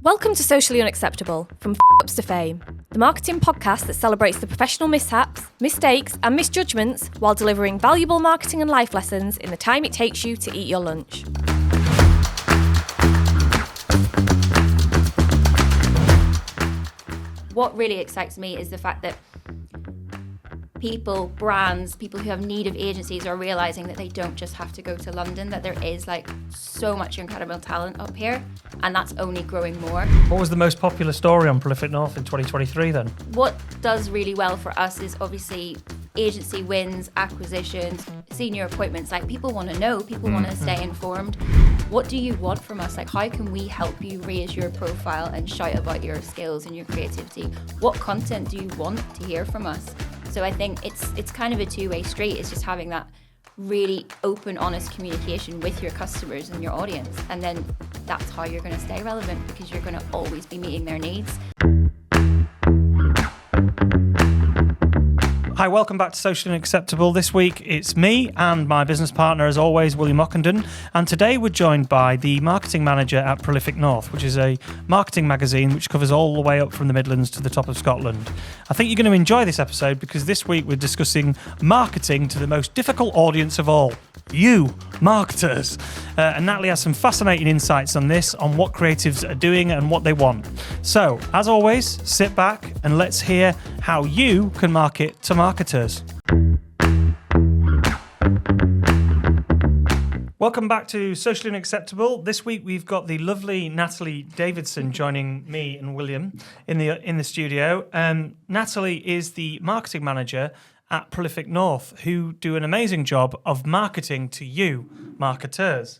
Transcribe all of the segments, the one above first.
Welcome to Socially Unacceptable, from f***ups to fame, the marketing podcast that celebrates the professional mishaps, mistakes and misjudgments while delivering valuable marketing and life lessons in the time it takes you to eat your lunch. What really excites me is the fact that people, brands, people who have need of agencies are realising that they don't just have to go to London, that there is like so much incredible talent up here, and that's only growing more. What was the most popular story on Prolific North in 2023 then? What does really well for us is obviously agency wins, acquisitions, senior appointments. Like, people want to know, people want to stay informed. What do you want from us? Like, how can we help you raise your profile and shout about your skills and your creativity? What content do you want to hear from us? So I think it's kind of a two-way street. It's just having that really open, honest communication with your customers and your audience. And then that's how you're going to stay relevant, because you're going to always be meeting their needs. Hi, welcome back to Socially Unacceptable. This week it's me and my business partner, as always, William Ockenden. And today we're joined by the marketing manager at Prolific North, which is a marketing magazine which covers all the way up from the Midlands to the top of Scotland. I think you're going to enjoy this episode because this week we're discussing marketing to the most difficult audience of all, you, marketers. And Natalie has some fascinating insights on this, on what creatives are doing and what they want. So, as always, sit back and let's hear how you can market to marketers. Welcome back to Socially Unacceptable. This week we've got the lovely Natalie Davidson joining me and William in the studio. Natalie is the marketing manager at Prolific North, who do an amazing job of marketing to you, marketers.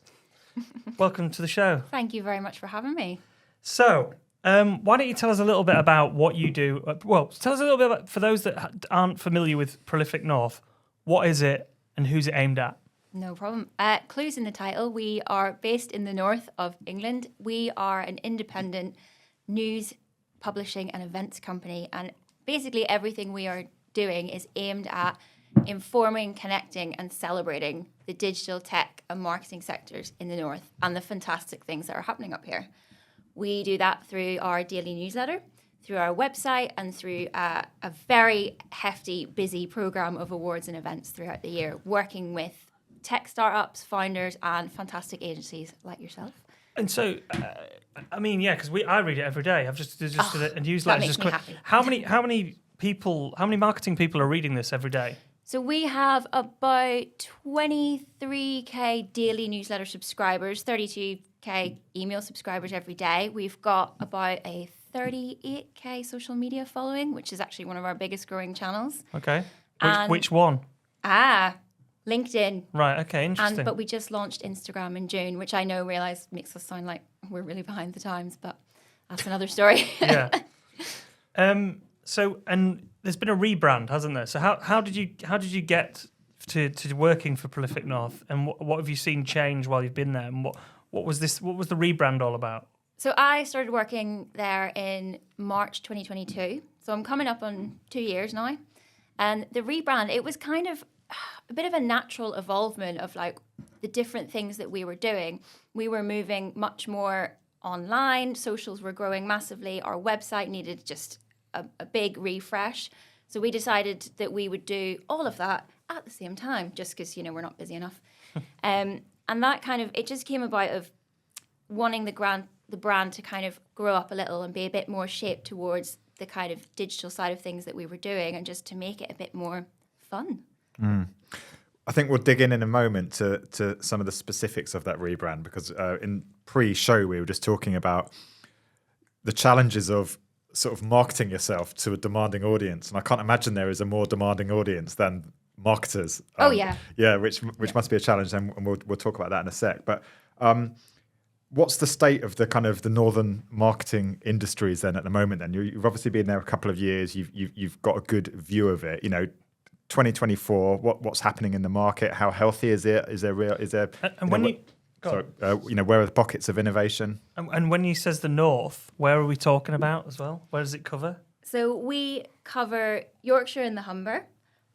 Welcome to the show. Thank you very much for having me. So, why don't you tell us a little bit about what you do? Well, tell us a little bit about, for those that aren't familiar with Prolific North, what is it and who's it aimed at? No problem. Clues in the title. We are based in the north of England. We are an independent news, publishing and events company. And basically everything we are doing is aimed at informing, connecting and celebrating the digital, tech and marketing sectors in the north and the fantastic things that are happening up here. We do that through our daily newsletter, through our website and through a very hefty, busy programme of awards and events throughout the year, working with tech startups, founders and fantastic agencies like yourself. And so, I mean, yeah, because I read it every day. I've just did a newsletter. That makes me happy. How many marketing people are reading this every day? So we have about 23k daily newsletter subscribers, 32k email subscribers every day. We've got about a 38k social media following, which is actually one of our biggest growing channels. Okay. Which one? LinkedIn. Right, okay, interesting. But we just launched Instagram in June, which I realise makes us sound like we're really behind the times, but that's another story. Yeah. So, and there's been a rebrand, hasn't there? So how did you get to working for Prolific North, and what have you seen change while you've been there, and what was the rebrand all about? So I started working there in March 2022. So I'm coming up on 2 years now. And the rebrand, it was kind of a bit of a natural evolvement of like the different things that we were doing. We were moving much more online. Socials were growing massively. Our website needed just a big refresh. So we decided that we would do all of that at the same time, just because, we're not busy enough. And that kind of, it just came about of wanting the brand to kind of grow up a little and be a bit more shaped towards the kind of digital side of things that we were doing, and just to make it a bit more fun. I think we'll dig in a moment to some of the specifics of that rebrand, because in pre-show we were just talking about the challenges of sort of marketing yourself to a demanding audience, and I can't imagine there is a more demanding audience than marketers. Which must be a challenge, and we'll talk about that in a sec. But what's the state of the kind of the northern marketing industries then at the moment? Then you've obviously been there a couple of years. You've got a good view of it. 2024. What's happening in the market? How healthy is it? Is there And when you where are the pockets of innovation? And when he says the north, where are we talking about as well? Where does it cover? So we cover Yorkshire and the Humber,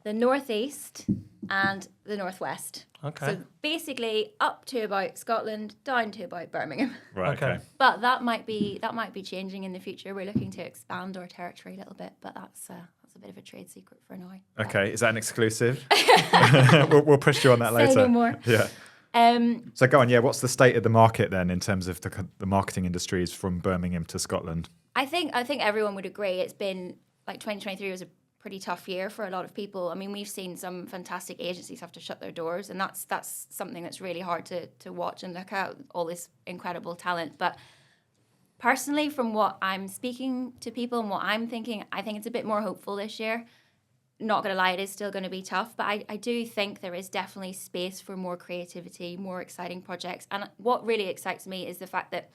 the northeast, and the northwest. Okay. So basically up to about Scotland, down to about Birmingham. Right. Okay. Okay. But that might be changing in the future. We're looking to expand our territory a little bit, but that's a bit of a trade secret for now. Okay. Is that an exclusive? we'll push you on that Say later. no more. Yeah. So go on. Yeah. What's the state of the market then in terms of the marketing industries from Birmingham to Scotland? I think everyone would agree. It's been like 2023 was a pretty tough year for a lot of people. I mean, we've seen some fantastic agencies have to shut their doors, and that's something that's really hard to watch and look at, all this incredible talent. But personally, from what I'm speaking to people and what I'm thinking, I think it's a bit more hopeful this year. Not going to lie, it is still going to be tough, but I do think there is definitely space for more creativity, more exciting projects. And what really excites me is the fact that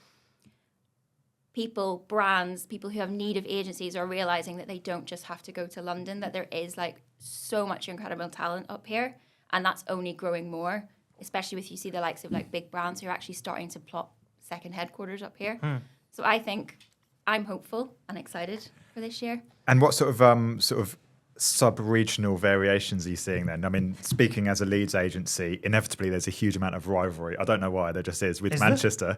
brands, people who have need of agencies are realizing that they don't just have to go to London, that there is like so much incredible talent up here, and that's only growing more, especially with you see the likes of like big brands who are actually starting to plot second headquarters up here. So I think I'm hopeful and excited for this year. And what sort of sub-regional variations are you seeing then? I mean, speaking as a Leeds agency, inevitably there's a huge amount of rivalry. I don't know why, there just is with Manchester.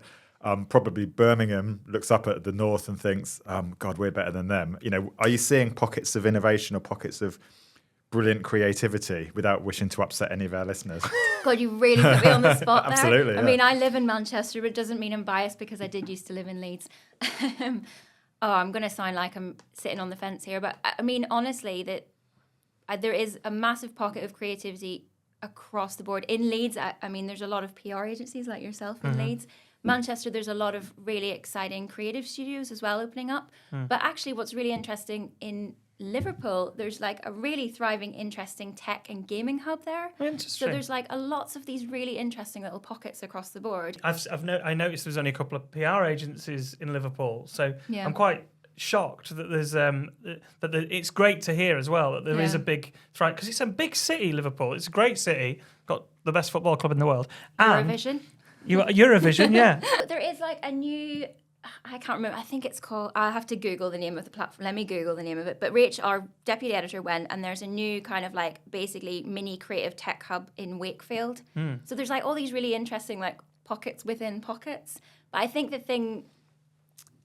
Probably Birmingham looks up at the north and thinks, God, we're better than them. You know, are you seeing pockets of innovation or pockets of brilliant creativity without wishing to upset any of our listeners? God, you really put me on the spot there. Absolutely, yeah. I mean, I live in Manchester, but it doesn't mean I'm biased because I did used to live in Leeds. I'm going to sound like I'm sitting on the fence here, but I mean, honestly, that there is a massive pocket of creativity across the board. In Leeds, I mean, there's a lot of PR agencies like yourself in Leeds. Manchester, there's a lot of really exciting creative studios as well opening up. But actually, what's really interesting in Liverpool, there's like a really thriving, interesting tech and gaming hub there. Interesting. So there's like lots of these really interesting little pockets across the board. I noticed there's only a couple of PR agencies in Liverpool, so Yeah. I'm quite shocked that there's it's great to hear as well that there is a big thrive, because it's a big city. Liverpool, it's a great city, got the best football club in the world. And Eurovision. Eurovision, yeah. But there is like a new, I can't remember, I think it's called, I'll have to Google the name of the platform. Let me Google the name of it. But Rach, our deputy editor, went, and there's a new kind of like basically mini creative tech hub in Wakefield. So there's like all these really interesting like pockets within pockets. But I think the thing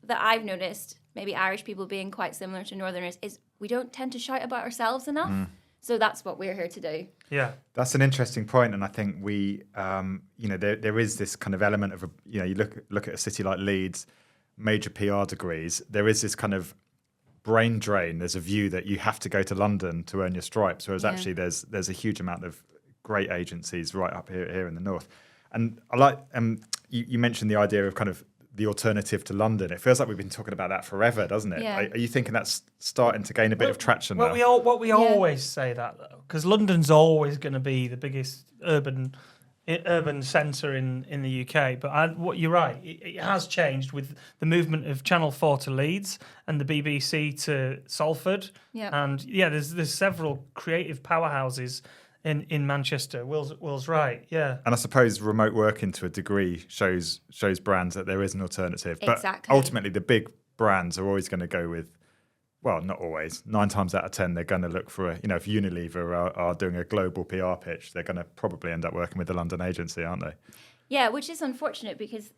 that I've noticed, maybe Irish people being quite similar to Northerners, is we don't tend to shout about ourselves enough. So that's what we're here to do. Yeah. That's an interesting point, and I think we, there is this kind of element of, you look at a city like Leeds, major PR degrees. There is this kind of brain drain. There's a view that you have to go to London to earn your stripes, whereas actually there's a huge amount of great agencies right up here in the north. And I like you mentioned the idea of kind of the alternative to London. It feels like we've been talking about that forever, doesn't it? Yeah. Are you thinking that's starting to gain a bit of traction now? We always say that though, because London's always going to be the biggest urban centre in the UK. But you're right, it has changed with the movement of Channel 4 to Leeds and the BBC to Salford. Yep. And there's several creative powerhouses in Manchester. Will's right, yeah. And I suppose remote working to a degree shows brands that there is an alternative. But Exactly. ultimately, the big brands are always going to go with, well, not always. 9 times out of 10, they're going to look for if Unilever are doing a global PR pitch, they're going to probably end up working with a London agency, aren't they? Yeah, which is unfortunate because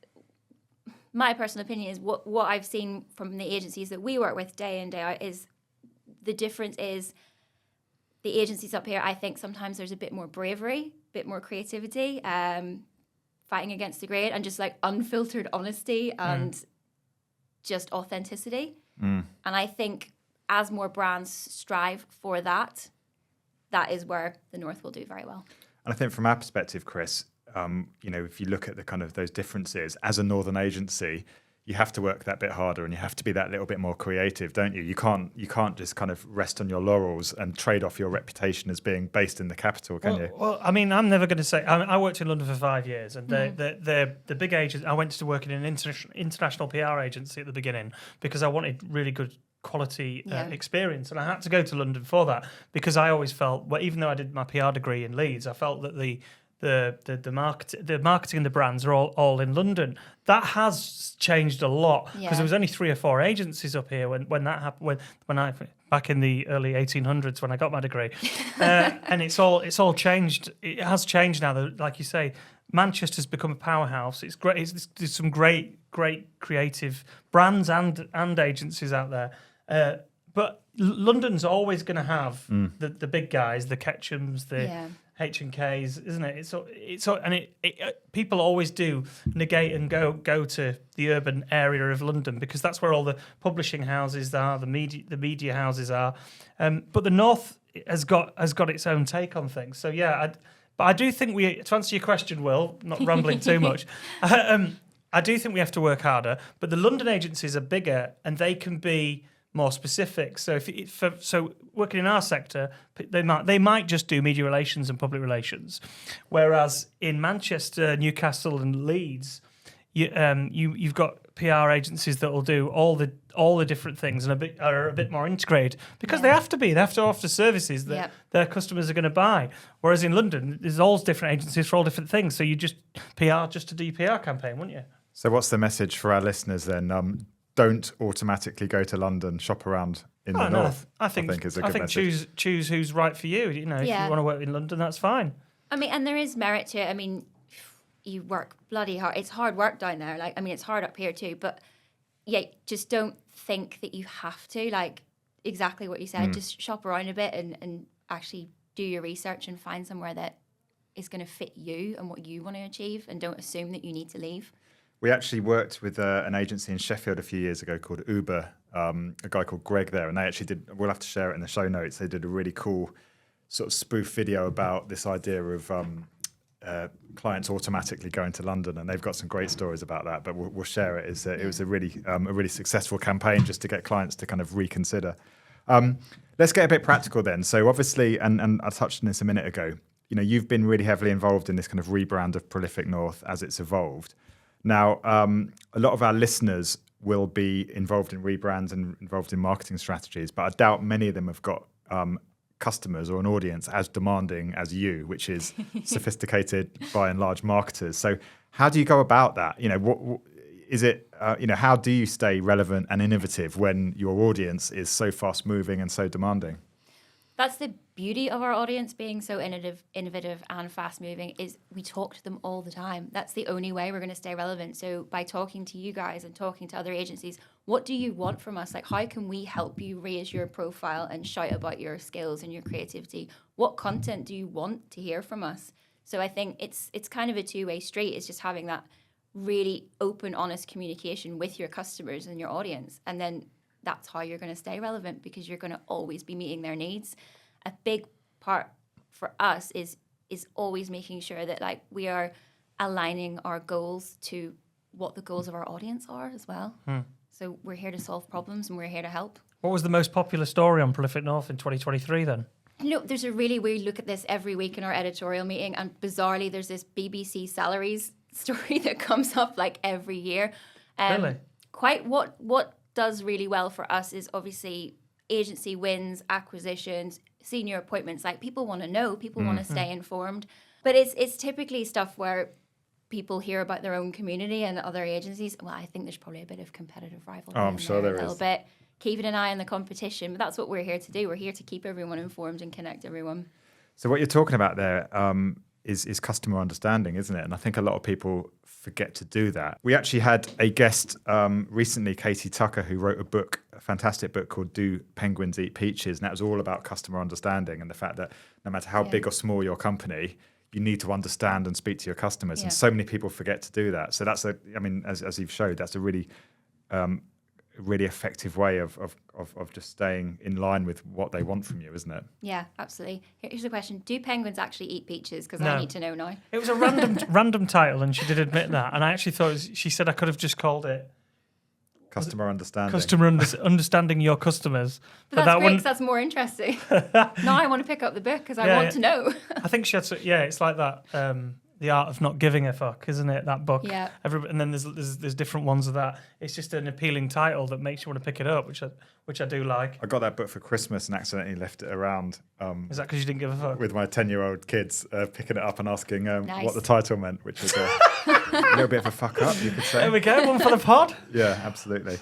my personal opinion is what I've seen from the agencies that we work with day in, day out is the difference is the agencies up here, I think sometimes there's a bit more bravery, a bit more creativity, fighting against the grain and just like unfiltered honesty and just authenticity. And I think as more brands strive for that, that is where the North will do very well. And I think from our perspective, Chris, if you look at the kind of those differences as a Northern agency, you have to work that bit harder and you have to be that little bit more creative, don't you? You can't just kind of rest on your laurels and trade off your reputation as being based in the capital, can you? Well, I mean, I'm never going to say. I worked in London for 5 years, and the big agents. I went to work in an international PR agency at the beginning because I wanted really good quality experience, and I had to go to London for that because I always felt, well, even though I did my PR degree in Leeds, I felt that the marketing and the brands are all in London. That has changed a lot because there was only 3 or 4 agencies up here when that happened. When I back in the early 1800s when I got my degree, and it's all changed. It has changed now. Like you say, Manchester's become a powerhouse. It's great. There's some great creative brands and agencies out there. But London's always going to have the big guys, the Ketchums, the H&Ks, isn't it? People always do negate and go to the urban area of London because that's where all the publishing houses are, the media houses are. But the North has got its own take on things. So but I do think to answer your question, Will, not rambling too much. I do think we have to work harder. But the London agencies are bigger and they can be more specific. So so working in our sector, they might just do media relations and public relations, whereas in Manchester, Newcastle, and Leeds, you've got PR agencies that will do all the different things and are a bit more integrated because they have to offer services that their customers are going to buy. Whereas in London, there's all different agencies for all different things. So you just PR just to do your PR campaign, wouldn't you? So what's the message for our listeners then? Don't automatically go to London, shop around in the north. I think is a good message. choose who's right for you. If you want to work in London, that's fine. I mean, and there is merit to it. I mean, you work bloody hard. It's hard work down there. It's hard up here too. But just don't think that you have to. Like exactly what you said. Just shop around a bit and actually do your research and find somewhere that is going to fit you and what you want to achieve, and don't assume that you need to leave. We actually worked with an agency in Sheffield a few years ago called Uber, a guy called Greg there, and they actually did, we'll have to share it in the show notes, they did a really cool sort of spoof video about this idea of clients automatically going to London, and they've got some great stories about that, but we'll share it. It was a really successful campaign just to get clients to kind of reconsider. Let's get a bit practical then. So obviously, and I touched on this a minute ago, you've been really heavily involved in this kind of rebrand of Prolific North as it's evolved. Now, a lot of our listeners will be involved in rebrands and involved in marketing strategies, but I doubt many of them have got customers or an audience as demanding as you, which is sophisticated by and large marketers. So how do you go about that? What is it? How do you stay relevant and innovative when your audience is so fast moving and so demanding? That's the beauty of our audience being so innovative and fast moving, is we talk to them all the time. That's the only way we're going to stay relevant. So by talking to you guys and talking to other agencies, what do you want from us? Like, how can we help you raise your profile and shout about your skills and your creativity? What content do you want to hear from us? So I think it's kind of a two-way street. It's just having that really open, honest communication with your customers and your audience. And then that's how you're going to stay relevant, because you're going to always be meeting their needs. A big part for us is always making sure that we are aligning our goals to what the goals of our audience are as well. So we're here to solve problems and we're here to help. What was the most popular story on Prolific North in 2023 then? We look at this every week in our editorial meeting, and bizarrely there's this BBC salaries story that comes up every year. Really? Quite what does really well for us is obviously agency wins, acquisitions, senior appointments. People want to know, people want to stay informed. But it's typically stuff where people hear about their own community and other agencies. Well, I think there's probably a bit of competitive rivalry. Oh, I'm sure there is. A little bit. Keeping an eye on the competition. But that's what we're here to do. We're here to keep everyone informed and connect everyone. So what you're talking about there is customer understanding, isn't it? And I think a lot of people forget to do that. We actually had a guest recently, Katie Tucker, who wrote a fantastic book called Do Penguins Eat Peaches? And that was all about customer understanding and the fact that no matter how big or small your company, you need to understand and speak to your customers. And so many people forget to do that. So that's as you've showed, that's a really effective way of just staying in line with what they want from you, isn't it? Yeah, absolutely. Here's the question: do penguins actually eat peaches? Because No. I need to know now. It was a random title, and she did admit that. And I actually thought she said I could have just called it Customer understanding. Understanding your customers. But that's great, because that's more interesting. Now I want to pick up the book because I want to know. I think she had to, it's like that, The Art of Not Giving a Fuck, isn't it, that book? Yeah. And then there's different ones of that. It's just an appealing title that makes you want to pick it up, which I do like. I got that book for Christmas and accidentally left it around. Is that because you didn't give a fuck? With my 10-year-old kids, picking it up and asking Nice. what the title meant, which was a little bit of a fuck up, you could say. There we go, one for the pod. Yeah, absolutely.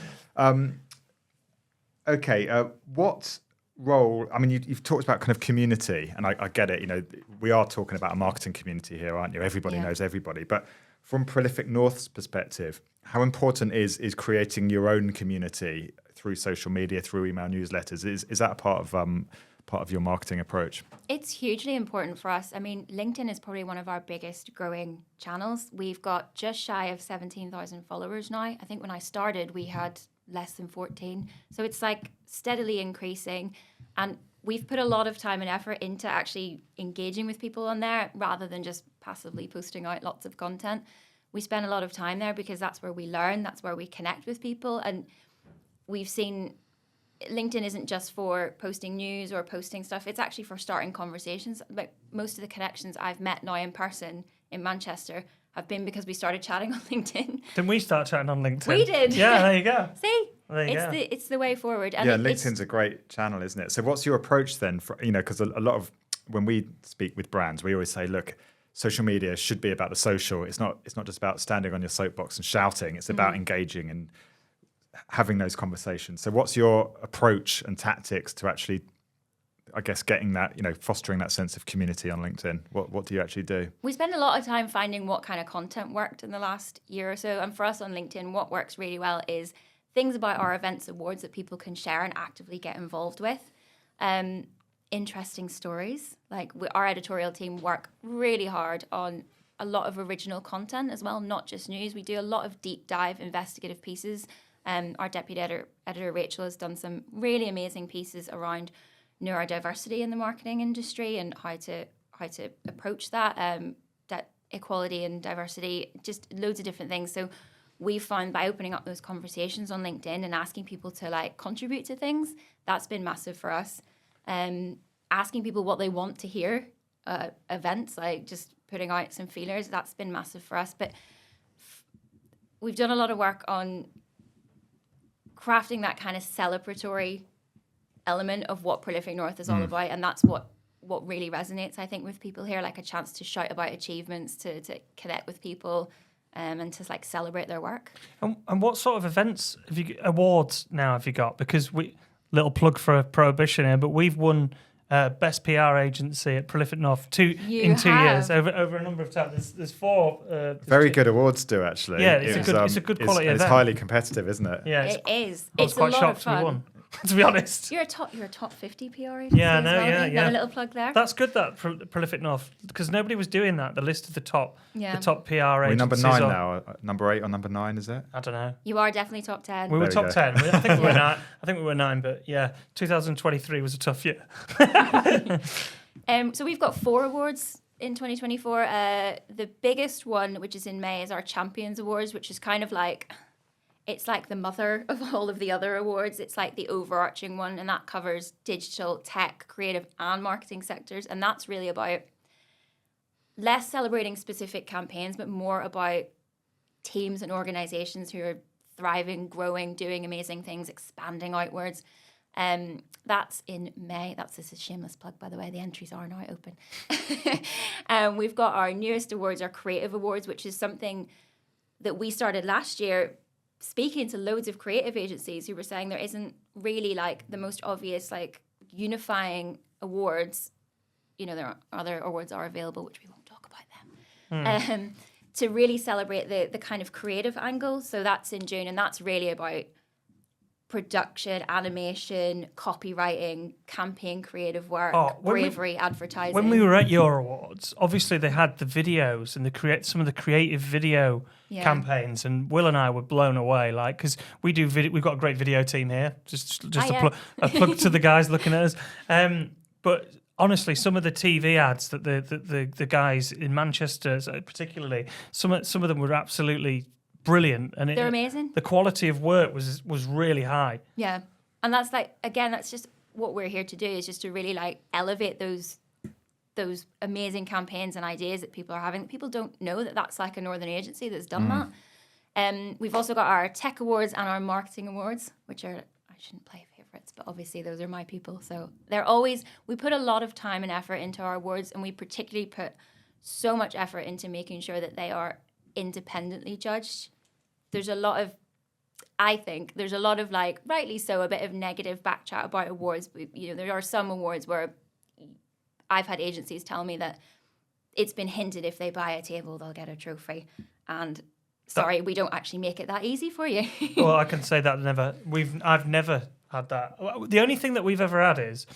Okay, what role? I mean, you've talked about kind of community, and I get it. You know, we are talking about a marketing community here, aren't you? Everybody knows everybody. But from Prolific North's perspective, how important is creating your own community through social media, through email newsletters? Is that a part of your marketing approach? It's hugely important for us. I mean, LinkedIn is probably one of our biggest growing channels. We've got just shy of 17,000 followers now. I think when I started, we had less than 14. So it's like steadily increasing. And we've put a lot of time and effort into actually engaging with people on there rather than just passively posting out lots of content. We spend a lot of time there because that's where we learn, that's where we connect with people. And we've seen LinkedIn isn't just for posting news or posting stuff. It's actually for starting conversations. Like most of the connections I've met now in person in Manchester have been because we started chatting on LinkedIn. Didn't we start chatting on LinkedIn? We did. Yeah, there you go. See, There you go. it's the way forward. And Yeah, LinkedIn's a great channel, isn't it? So what's your approach then? For, you know, because a lot of when we speak with brands, we always say, look, social media should be about the social. It's not just about standing on your soapbox and shouting. It's about engaging and having those conversations. So what's your approach and tactics to actually, I guess, getting that, you know, fostering that sense of community on LinkedIn? What do you actually do? We spend a lot of time finding what kind of content worked in the last year or so. And for us on LinkedIn, what works really well is things about our events, awards that people can share and actively get involved with. Interesting stories. Like our editorial team work really hard on a lot of original content as well, not just news. We do a lot of deep dive investigative pieces. Our deputy editor Rachel has done some really amazing pieces around neurodiversity in the marketing industry and how to approach that equality and diversity, just loads of different things. So we found by opening up those conversations on LinkedIn and asking people to like contribute to things, that's been massive for us. Asking people what they want to hear, events, like just putting out some feelers, that's been massive for us. But we've done a lot of work on crafting that kind of celebratory element of what Prolific North is all about, and that's what really resonates, I think, with people here, like a chance to shout about achievements, to connect with people, and to like celebrate their work. And what sort of events awards now have you got? Because little plug for a prohibition here, but we've won best PR agency at Prolific North in 2 years over a number of times. There's four. Very good awards do actually. Yeah, it's a good quality event. It's highly competitive, isn't it? Yeah, it is. I was quite shocked we won. To be honest, you're a top 50 PR agency. Yeah, as no, well, yeah. Got a little plug there. That's good. That Prolific North, because nobody was doing that. The list of the top PR agencies. We're number 9 now. Number 8 or number 9, is it? I don't know. You are definitely top 10. We were There we top go. 10. I think we were 9. I think we were 9. But yeah, 2023 was a tough year. So we've got 4 awards in 2024. The biggest one, which is in May, is our Champions Awards, which is kind of like, it's like the mother of all of the other awards. It's like the overarching one, and that covers digital, tech, creative, and marketing sectors. And that's really about less celebrating specific campaigns, but more about teams and organizations who are thriving, growing, doing amazing things, expanding outwards. That's in May. That's just a shameless plug, by the way. The entries are now open. We've got our newest awards, our Creative Awards, which is something that we started last year, speaking to loads of creative agencies who were saying there isn't really like the most obvious like unifying awards. You know, there are other awards are available, which we won't talk about them. To really celebrate the kind of creative angle. So that's in June, and that's really about production, animation, copywriting, campaign creative work, bravery, advertising. When we were at your awards, obviously they had the videos and some of the creative video campaigns, and Will and I were blown away. Like, because we do we've got a great video team here. Just a plug to the guys looking at us. But honestly, some of the TV ads that the guys in Manchester, particularly, some of them were absolutely brilliant, and they're amazing. The quality of work was really high. Yeah, and that's like, again, that's just what we're here to do, is just to really like elevate those amazing campaigns and ideas that people are having. People don't know that that's like a Northern agency that's done that. We've also got our Tech Awards and our Marketing Awards, which are, I shouldn't play favourites, but obviously those are my people. So we put a lot of time and effort into our awards, and we particularly put so much effort into making sure that they are independently judged. There's a lot of I think there's a lot of like, rightly so, a bit of negative backchat about awards. You know, there are some awards where I've had agencies tell me that it's been hinted if they buy a table, they'll get a trophy. And sorry, we don't actually make it that easy for you. Well, I can say that I've never had that. The only thing that we've ever had is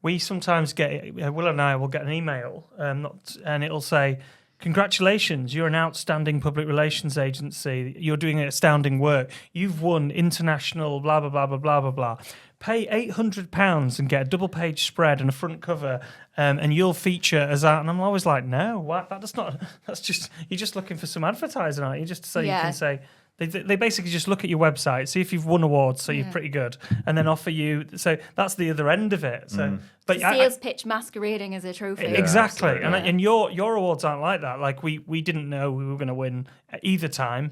we sometimes get, Will and I will get an email and it'll say, congratulations, you're an outstanding public relations agency. You're doing astounding work. You've won international blah, blah, blah, blah, blah, blah, blah. Pay £800 and get a double-page spread and a front cover, and you'll feature as that. And I'm always like, no, what? That's just, you're just looking for some advertising, aren't you? Just so you can say, they basically just look at your website, see if you've won awards, so you're pretty good, and then offer you. So that's the other end of it. So, but sales pitch masquerading as a trophy. Exactly, and your awards aren't like that. Like we didn't know we were going to win either time.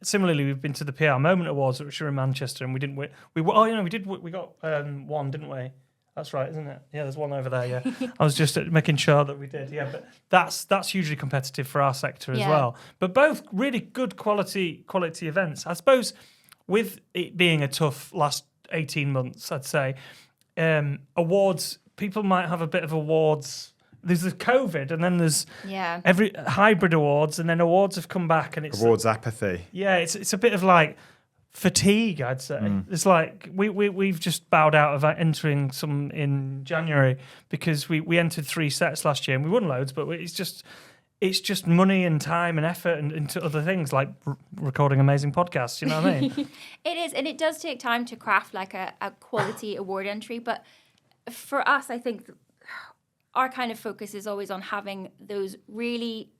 Similarly, we've been to the PR Moment Awards, which are in Manchester, and we didn't win. We got one, didn't we? That's right, isn't it? Yeah, there's one over there. Yeah, I was just making sure that we did. Yeah, but that's hugely competitive for our sector as well. But both really good quality events. I suppose with it being a tough last 18 months, I'd say awards. People might have a bit of awards. There's the COVID, and then there's every hybrid awards, and then awards have come back, and it's awards apathy. Yeah, it's a bit of like fatigue, I'd say. It's like we've just bowed out of entering some in January because we entered 3 sets last year and we won loads, but it's just money and time and effort and into other things like recording amazing podcasts. You know what I mean? It is, and it does take time to craft like a quality award entry. But for us, I think our kind of focus is always on having those really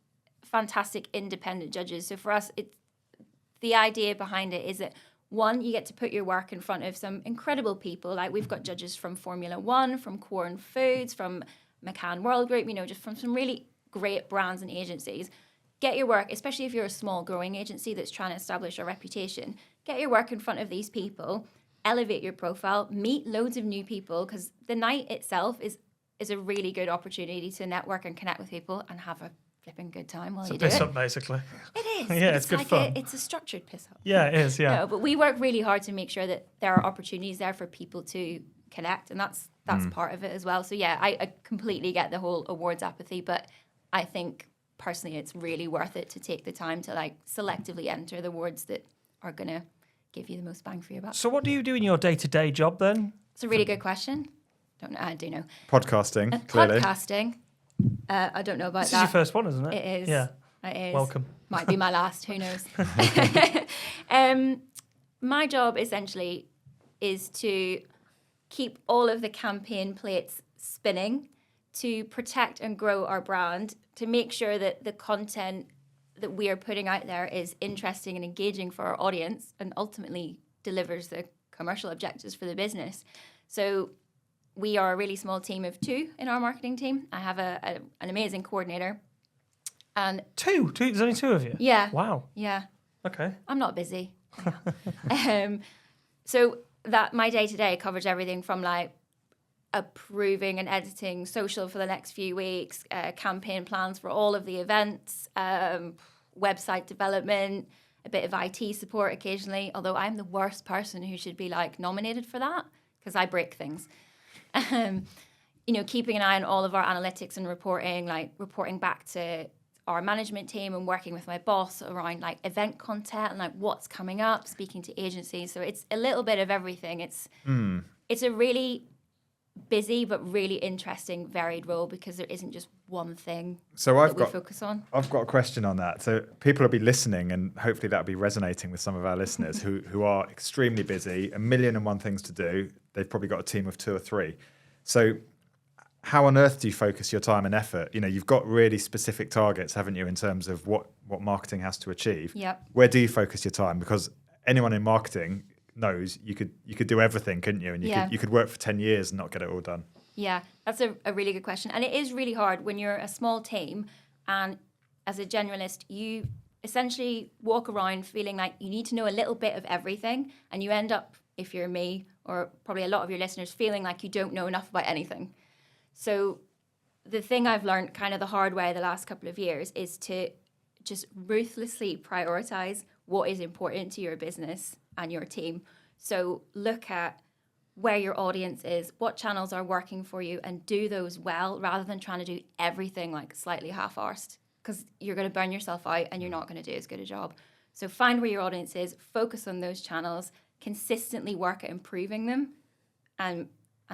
fantastic independent judges. So for us, the idea behind it is that, one, you get to put your work in front of some incredible people. Like we've got judges from Formula One, from Corn Foods, from McCann World Group, just from some really great brands and agencies. Get your work, especially if you're a small growing agency that's trying to establish a reputation, get your work in front of these people, elevate your profile, meet loads of new people, because the night itself is a really good opportunity to network and connect with people and have a flipping good time while you do it. It's a piss up, basically. It is. Yeah, it's good like fun. It's a structured piss up. Yeah, it is, yeah. No, but we work really hard to make sure that there are opportunities there for people to connect, and that's part of it as well. So yeah, I completely get the whole awards apathy, but I think personally it's really worth it to take the time to like selectively enter the awards that are going to give you the most bang for your buck. So what do you do in your day-to-day job then? It's a really good question. I do know. Podcasting, clearly. Podcasting. I don't know about This that. is your first one, isn't it? It is. Yeah. It is. Welcome. Might be my last. Who knows? My job essentially is to keep all of the campaign plates spinning, to protect and grow our brand, to make sure that the content that we are putting out there is interesting and engaging for our audience and ultimately delivers the commercial objectives for the business. So we are a really small team of 2 in our marketing team. I have an amazing coordinator. And Two? There's only 2 of you? Yeah. Wow. Yeah. Okay. I'm not busy. So that my day-to-day covers everything from like approving and editing social for the next few weeks, campaign plans for all of the events, website development, a bit of IT support occasionally, although I'm the worst person who should be like nominated for that because I break things. Keeping an eye on all of our analytics and reporting, like reporting back to our management team and working with my boss around like event content and like what's coming up, speaking to agencies. So it's a little bit of everything. It's a really busy but really interesting, varied role because there isn't just one thing we focus on. I've got a question on that. So people will be listening, and hopefully that'll be resonating with some of our listeners who are extremely busy, 1,000,001 things to do. They've probably got a team of 2 or 3. So how on earth do you focus your time and effort? You've got really specific targets, haven't you, in terms of what marketing has to achieve? Yep. Where do you focus your time? Because anyone in marketing knows you could do everything, couldn't you? And you could work for 10 years and not get it all done. Yeah, that's a really good question. And it is really hard when you're a small team and as a generalist, you essentially walk around feeling like you need to know a little bit of everything, and you end up, if you're me or probably a lot of your listeners, feeling like you don't know enough about anything. So the thing I've learned kind of the hard way the last couple of years is to just ruthlessly prioritize what is important to your business and your team. So look at where your audience is, what channels are working for you, and do those well rather than trying to do everything like slightly half-arsed, because you're going to burn yourself out and you're not going to do as good a job. So find where your audience is, focus on those channels, consistently work at improving them, and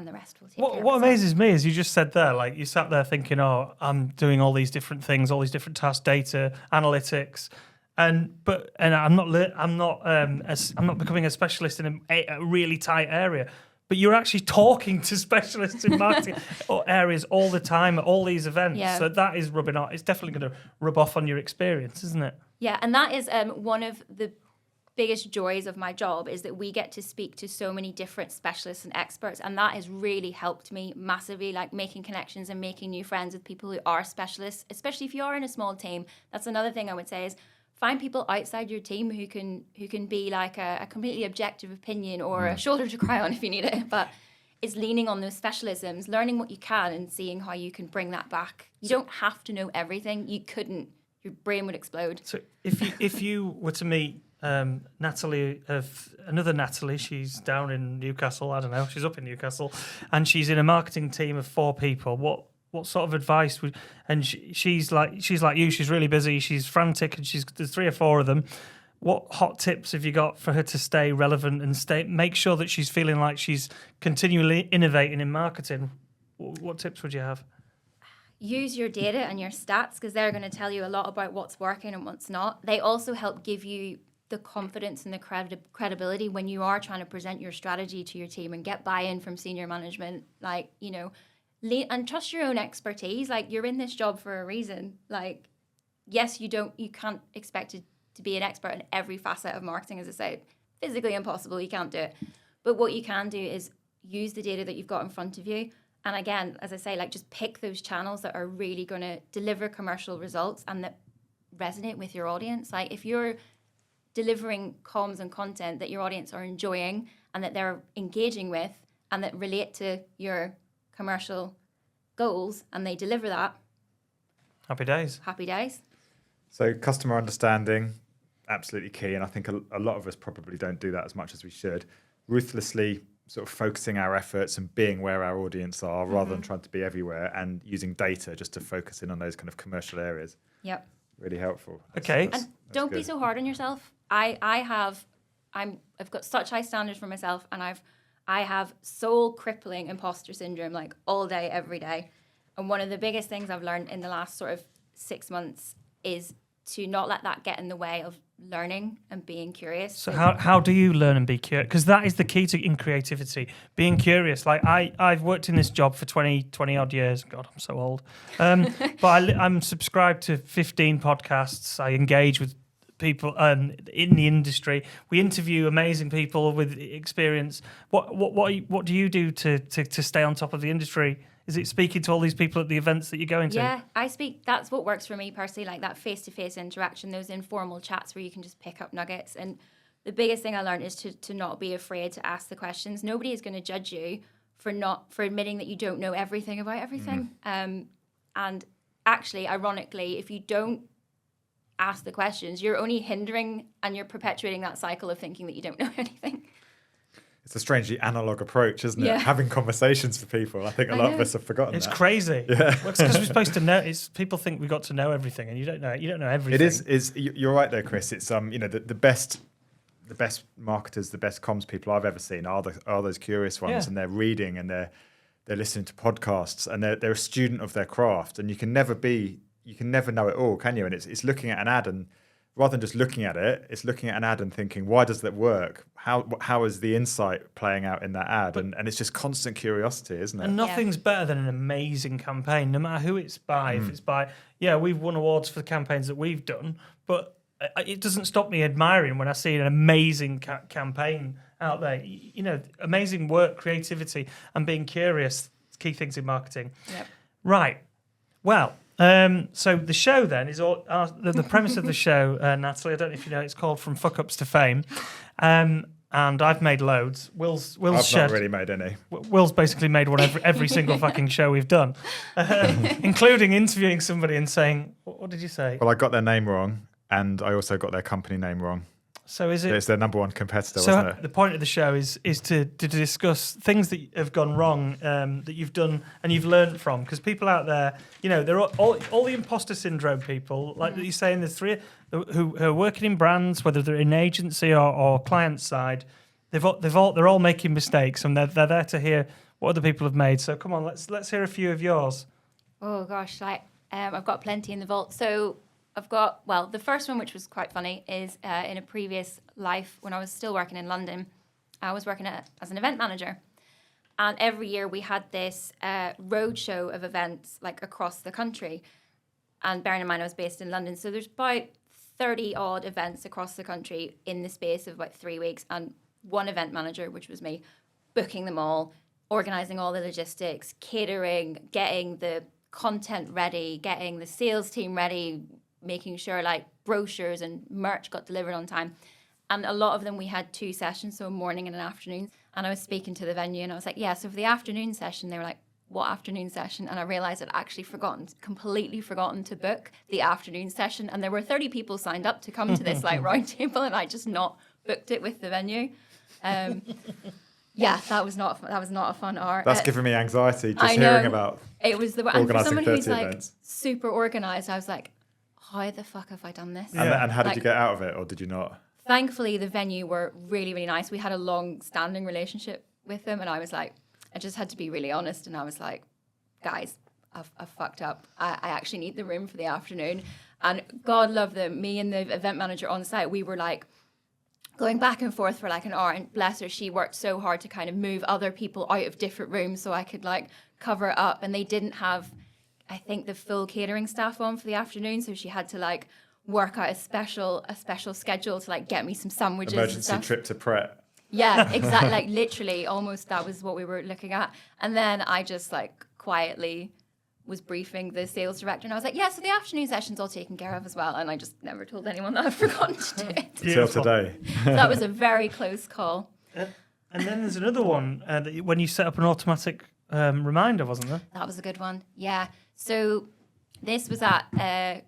the rest will take care of What itself. amazes me is you just said there, like you sat there thinking, oh, I'm doing all these different things, all these different tasks, data, analytics, and I'm not becoming a specialist in a really tight area. But you're actually talking to specialists in marketing or areas all the time at all these events. Yeah. So that is rubbing off. It's definitely going to rub off on your experience, isn't it? Yeah, and that is one of the biggest joys of my job, is that we get to speak to so many different specialists and experts, and that has really helped me massively, like making connections and making new friends with people who are specialists, especially if you are in a small team. That's another thing I would say is find people outside your team who can be like a completely objective opinion or a shoulder to cry on if you need it, but it's leaning on those specialisms, learning what you can and seeing how you can bring that back. You don't have to know everything. You couldn't. Your brain would explode. So if you were to meet Natalie, another Natalie, she's down in Newcastle, I don't know, she's up in Newcastle, and she's in a marketing team of 4 people, what sort of advice would, and she's like you, she's really busy, she's frantic, and there's 3 or 4 of them. What hot tips have you got for her to stay relevant and make sure that she's feeling like she's continually innovating in marketing? What tips would you have? Use your data and your stats, because they're going to tell you a lot about what's working and what's not. They also help give you the confidence and the credibility when you are trying to present your strategy to your team and get buy-in from senior management. Like, you know, and trust your own expertise. Like, you're in this job for a reason. Like, yes, you can't expect to be an expert in every facet of marketing. As I say, physically impossible. You can't do it. But what you can do is use the data that you've got in front of you. And again, as I say, like, just pick those channels that are really going to deliver commercial results and that resonate with your audience. Like, if you're delivering comms and content that your audience are enjoying and that they're engaging with and that relate to your commercial goals, and they deliver that, Happy days. happy days. So customer understanding, absolutely key. And I think a lot of us probably don't do that as much as we should. Ruthlessly sort of focusing our efforts and being where our audience are rather than trying to be everywhere, and using data just to focus in on those kind of commercial areas. Yep. Really helpful. Okay. And don't be so hard on yourself. I've got such high standards for myself, and I have soul crippling imposter syndrome, like all day, every day. And one of the biggest things I've learned in the last sort of 6 months is to not let that get in the way of learning and being curious. So how do you learn and be curious? Because that is the key in creativity, being curious. Like I've worked in this job for 20 odd years. God, I'm so old. But I'm subscribed to 15 podcasts. I engage with people in the industry. We interview amazing people with experience. What do you do to stay on top of the industry? Is it speaking to all these people at the events that you're going to? Yeah, that's what works for me personally, like that face-to-face interaction, those informal chats where you can just pick up nuggets. And the biggest thing I learned is to not be afraid to ask the questions. Nobody is going to judge you for admitting that you don't know everything about everything. And actually, ironically, if you don't ask the questions, you're only hindering and you're perpetuating that cycle of thinking that you don't know anything. It's a strangely analog approach, isn't it? Yeah. Having conversations for people. I think a lot of us have forgotten It's that. crazy. Yeah. Well, it's because we're supposed to know. People think we got to know everything, and you don't know. You don't know everything. It is. You're right there, Chris. It's the best marketers, the best comms people I've ever seen are those curious ones, and they're reading and they're listening to podcasts, and they're a student of their craft. And you can never know it all, can you? And it's looking at an ad, and rather than just looking at it, it's looking at an ad and thinking, why does that work? How is the insight playing out in that ad? And it's just constant curiosity, isn't it? And nothing's better than an amazing campaign, no matter who it's by. If it's by, we've won awards for the campaigns that we've done, but it doesn't stop me admiring when I see an amazing campaign out there. Amazing work, creativity, and being curious, key things in marketing. Yep. Right. Well, so the show then is all the premise of the show, Natalie. I don't know if you know, it's called From Fuck Ups to Fame. and I've made loads. Will's I've shared. not really made any. Will's basically made one every single fucking show we've done, including interviewing somebody and saying, "What did you say?" Well, I got their name wrong, and I also got their company name wrong. So is it? It's their number one competitor, So wasn't it? the point of the show is to discuss things that have gone wrong, that you've done and you've learned from. Because people out there, they're all the imposter syndrome people, like that you're saying. There's three who are working in brands, whether they're in agency or client side. They're all making mistakes, and they're there to hear what other people have made. So come on, let's hear a few of yours. Oh gosh, I've got plenty in the vault. So I've got, the first one, which was quite funny, is in a previous life when I was still working in London. I was working as an event manager. And every year we had this roadshow of events like across the country. And bearing in mind I was based in London, so there's about 30 odd events across the country in the space of about 3 weeks. And one event manager, which was me, booking them all, organising all the logistics, catering, getting the content ready, getting the sales team ready, making sure like brochures and merch got delivered on time. And a lot of them we had 2 sessions, so a morning and an afternoon. And I was speaking to the venue and I was like, yeah, so for the afternoon session, they were like, what afternoon session? And I realized I'd actually completely forgotten to book the afternoon session. And there were 30 people signed up to come to this like round table, and I just not booked it with the venue. Yeah, that was not a fun hour. That's giving me anxiety just hearing about it was the organising and for someone 30 who's like events. super organised, I was like, how the fuck have I done this? And how did you get out of it, or did you not? Thankfully, the venue were really, really nice. We had a long-standing relationship with them, and I was like, I just had to be really honest, and I was like, guys, I've fucked up. I actually need the room for the afternoon. And God love them, me and the event manager on site, we were like going back and forth for like an hour, and bless her, she worked so hard to kind of move other people out of different rooms so I could like cover it up. And they didn't have, I think, the full catering staff on for the afternoon, so she had to like work out a special schedule to like get me some sandwiches. Emergency and stuff. trip to Pret. Yeah, exactly. Like literally, almost that was what we were looking at. And then I just like quietly was briefing the sales director, and I was like, yeah, so the afternoon session's all taken care of as well. And I just never told anyone that I'd forgotten to do it. Till today. That was a very close call. And then there's another one when you set up an automatic reminder, wasn't there? That was a good one. Yeah. So this was at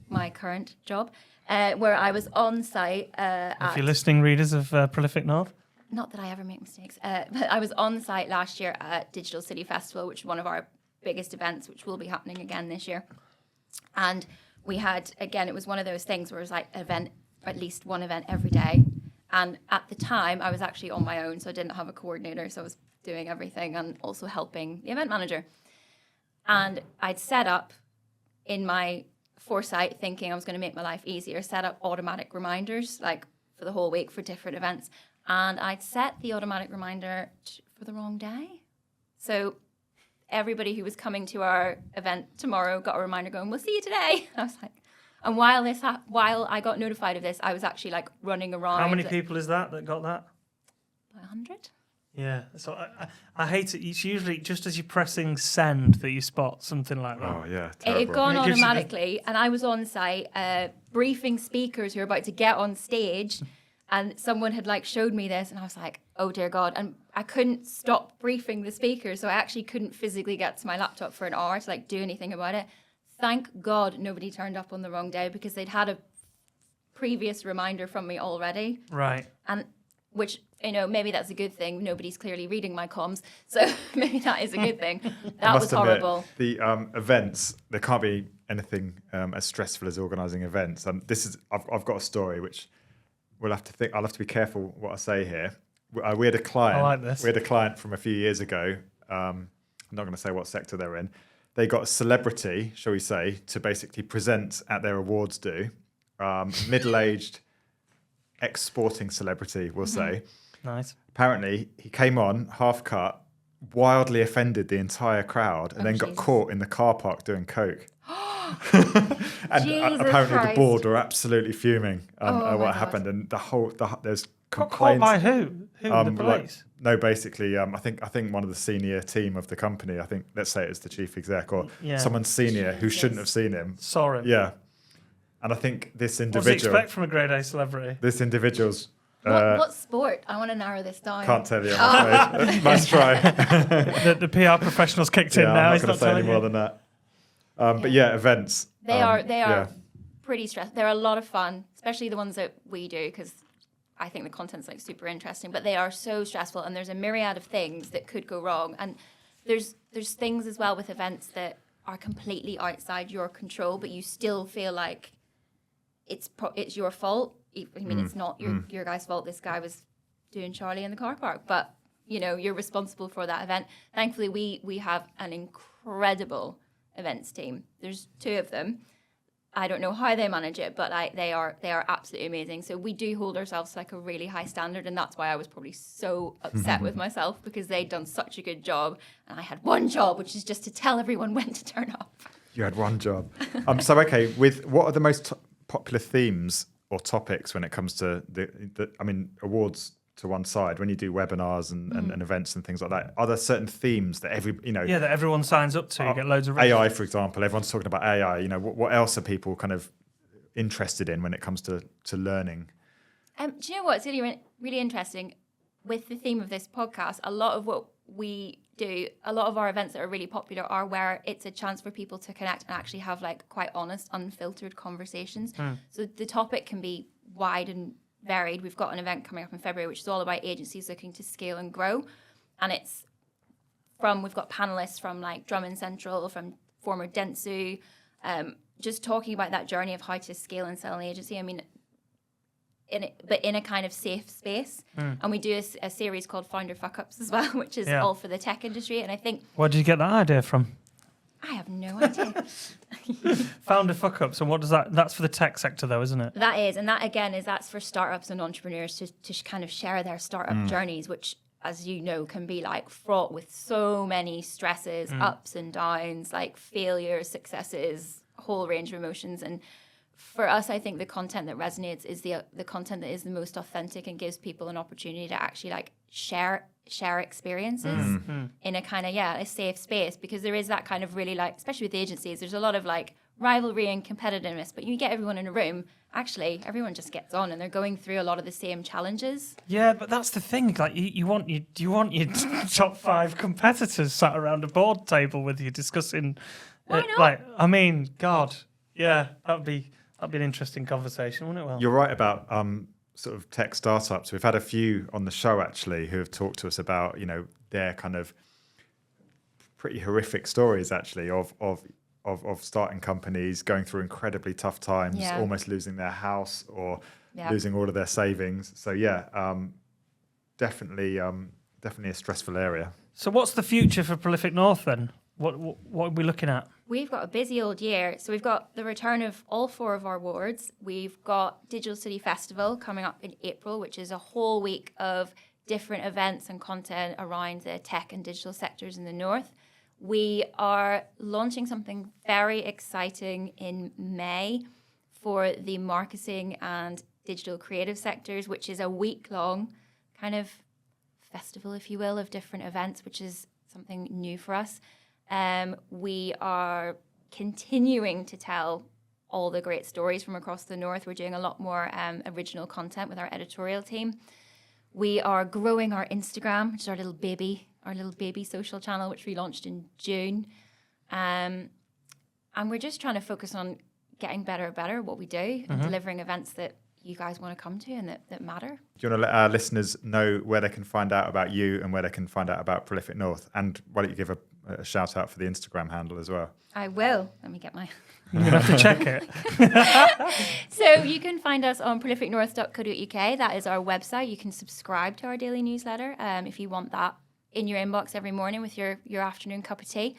my current job, where I was on site. If you're listening, readers of Prolific North. Not that I ever make mistakes, but I was on site last year at Digital City Festival, which is one of our biggest events, which will be happening again this year. And we had, again, it was one of those things where it was like at least one event every day. And at the time, I was actually on my own, so I didn't have a coordinator, so I was doing everything and also helping the event manager. And I'd set up in my foresight, thinking I was going to make my life easier, set up automatic reminders like for the whole week for different events. And I'd set the automatic reminder for the wrong day. So everybody who was coming to our event tomorrow got a reminder going, we'll see you today. I was like, and while I got notified of this, I was actually like running around. How many people is that got that? 100. Yeah, so I hate it. It's usually just as you're pressing send that you spot something like that. Oh, yeah. It Terrible. had gone It gives you automatically, and I was on site briefing speakers who were about to get on stage, and someone had like showed me this, and I was like, oh dear God. And I couldn't stop briefing the speakers, so I actually couldn't physically get to my laptop for an hour to like do anything about it. Thank God nobody turned up on the wrong day, because they'd had a previous reminder from me already. Right. And which, maybe that's a good thing. Nobody's clearly reading my comms, so maybe that is a good thing. That was horrible. The events, there can't be anything as stressful as organising events. And I've got a story which I'll have to be careful what I say here. We had a client. I like this. We had a client from a few years ago. I'm not going to say what sector they're in. They got a celebrity, shall we say, to basically present at their awards do. Middle-aged, ex-sporting celebrity, we'll say. Nice. Apparently, he came on half cut, wildly offended the entire crowd, and then got caught in the car park doing coke. And Jesus apparently Christ. the board were absolutely fuming at my what God. happened, and there's Caught complaints. by who? The police? Basically, I think one of the senior team of the company. I think, let's say it's the chief exec or Yeah. someone senior who shouldn't have seen him. Sorry. Yeah, and I think this What does he individual, expect from a grade A celebrity? this individual's What sport? I want to narrow this down. Can't tell you. I'm afraid. Nice try. The PR professionals kicked in now. I'm not He's going to say any more than that. But yeah, events. They are pretty stressful. They're a lot of fun, especially the ones that we do, because I think the content's like super interesting. But they are so stressful, and there's a myriad of things that could go wrong. And there's things as well with events that are completely outside your control, but you still feel like it's your fault. I mean, it's not your guy's fault. This guy was doing Charlie in the car park, but you're responsible for that event. Thankfully, we have an incredible events team. There's 2 of them. I don't know how they manage it, but they are absolutely amazing. So we do hold ourselves to like a really high standard, and that's why I was probably so upset with myself, because they'd done such a good job, and I had one job, which is just to tell everyone when to turn up. You had one job. So okay, with what are the most popular themes or topics when it comes to the awards to one side, when you do webinars and events and things like that, are there certain themes that that everyone signs up to? You get loads of AI, for example. Everyone's talking about AI. What else are people kind of interested in when it comes to learning? Do you know what? It's really, really interesting. With the theme of this podcast, a lot of what we do, a lot of our events that are really popular are where it's a chance for people to connect and actually have like quite honest, unfiltered conversations. So the topic can be wide and varied. We've got an event coming up in February, which is all about agencies looking to scale and grow. And we've got panelists from like Drummond Central, from former Dentsu, just talking about that journey of how to scale and sell an agency. I mean, but in a kind of safe space. And we do a series called Founder Fuck-Ups as well, which is all for the tech industry. And I think... Where did you get that idea from? I have no idea. Founder Fuck-Ups, and what does that... That's for the tech sector though, isn't it? That is, and that again that's for startups and entrepreneurs to kind of share their startup journeys, which, as you know, can be like fraught with so many stresses, ups and downs, like failures, successes, a whole range of emotions. And for us, I think the content that resonates is the content that is the most authentic and gives people an opportunity to actually like share experiences in a kind of a safe space, because there is that kind of really like, especially with agencies, there's a lot of like rivalry and competitiveness, but you get everyone in a room, actually everyone just gets on and they're going through a lot of the same challenges. Yeah, but that's the thing, like you want your top 5 competitors sat around a board table with you discussing God, yeah, that'd be an interesting conversation, wouldn't it? Well, you're right about sort of tech startups. We've had a few on the show actually who have talked to us about their kind of pretty horrific stories actually of starting companies, going through incredibly tough times, almost losing their house or losing all of their savings. So definitely a stressful area. So what's the future for Prolific North then? What are we looking at? We've got a busy old year. So we've got the return of all 4 of our awards. We've got Digital City Festival coming up in April, which is a whole week of different events and content around the tech and digital sectors in the north. We are launching something very exciting in May for the marketing and digital creative sectors, which is a week-long kind of festival, if you will, of different events, which is something new for us. We are continuing to tell all the great stories from across the north. We're doing a lot more original content with our editorial team. We are growing our Instagram, which is our little baby social channel, which we launched in June. And we're just trying to focus on getting better at what we do and delivering events that you guys want to come to and that matter. Do you want to let our listeners know where they can find out about you and where they can find out about Prolific North? And why don't you give a shout out for the Instagram handle as well? I will. Let me get my... You're going to have to check it. So you can find us on prolificnorth.co.uk. That is our website. You can subscribe to our daily newsletter if you want that in your inbox every morning with your afternoon cup of tea.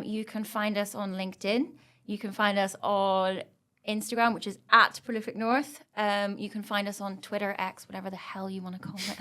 You can find us on LinkedIn. You can find us on Instagram, which is @ProlificNorth. You can find us on Twitter, X, whatever the hell you want to call it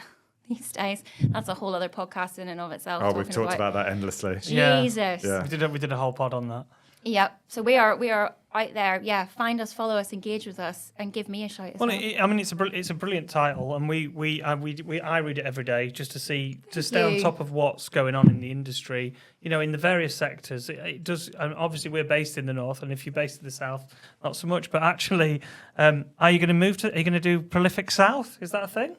these days. That's a whole other podcast in and of itself. Oh, we've talked about that endlessly. Jesus. Yeah. We did a whole pod on that. Yep. So we are out there. Yeah. Find us, follow us, engage with us, and give me a shout as well. It's a brilliant title, and I read it every day just to stay on top of what's going on in the industry. You know, in the various sectors. It does. And obviously, we're based in the north, and if you're based in the south, not so much. But actually, are you going to move to? Are you going to do Prolific South? Is that a thing?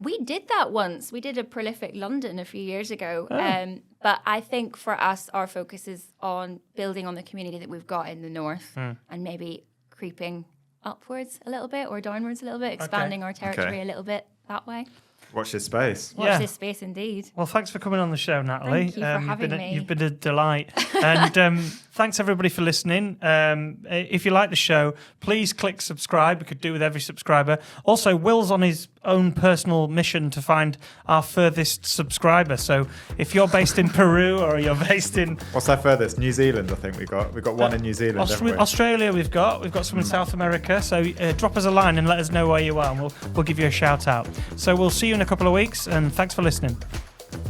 We did that once. We did a Prolific London a few years ago. Oh. But I think for us, our focus is on building on the community that we've got in the north and maybe creeping upwards a little bit or downwards a little bit, expanding our territory a little bit that way. Watch this space. Watch this space, indeed. Well, thanks for coming on the show, Natalie. Thank you for having me. You've been a delight. And thanks, everybody, for listening. If you like the show, please click subscribe. We could do with every subscriber. Also, Will's on his own personal mission to find our furthest subscriber. So if you're based in Peru or you're based in... What's our furthest? New Zealand, I think we've got one in New Zealand, haven't we? Australia we've got some in South America. So drop us a line and let us know where you are, and we'll give you a shout out. So we'll see you in a couple of weeks, and thanks for listening.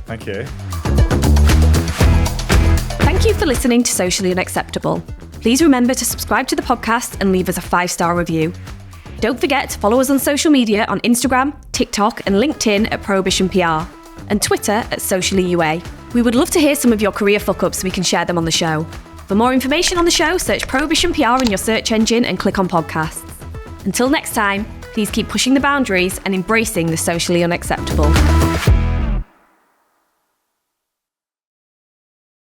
Thank you. Thank you for listening to Socially Unacceptable. Please remember to subscribe to the podcast and leave us a 5-star review. Don't forget to follow us on social media on Instagram, TikTok and LinkedIn at Prohibition PR and Twitter at Socially UA. We would love to hear some of your career fuck-ups so we can share them on the show. For more information on the show, search Prohibition PR in your search engine and click on podcasts. Until next time, please keep pushing the boundaries and embracing the socially unacceptable.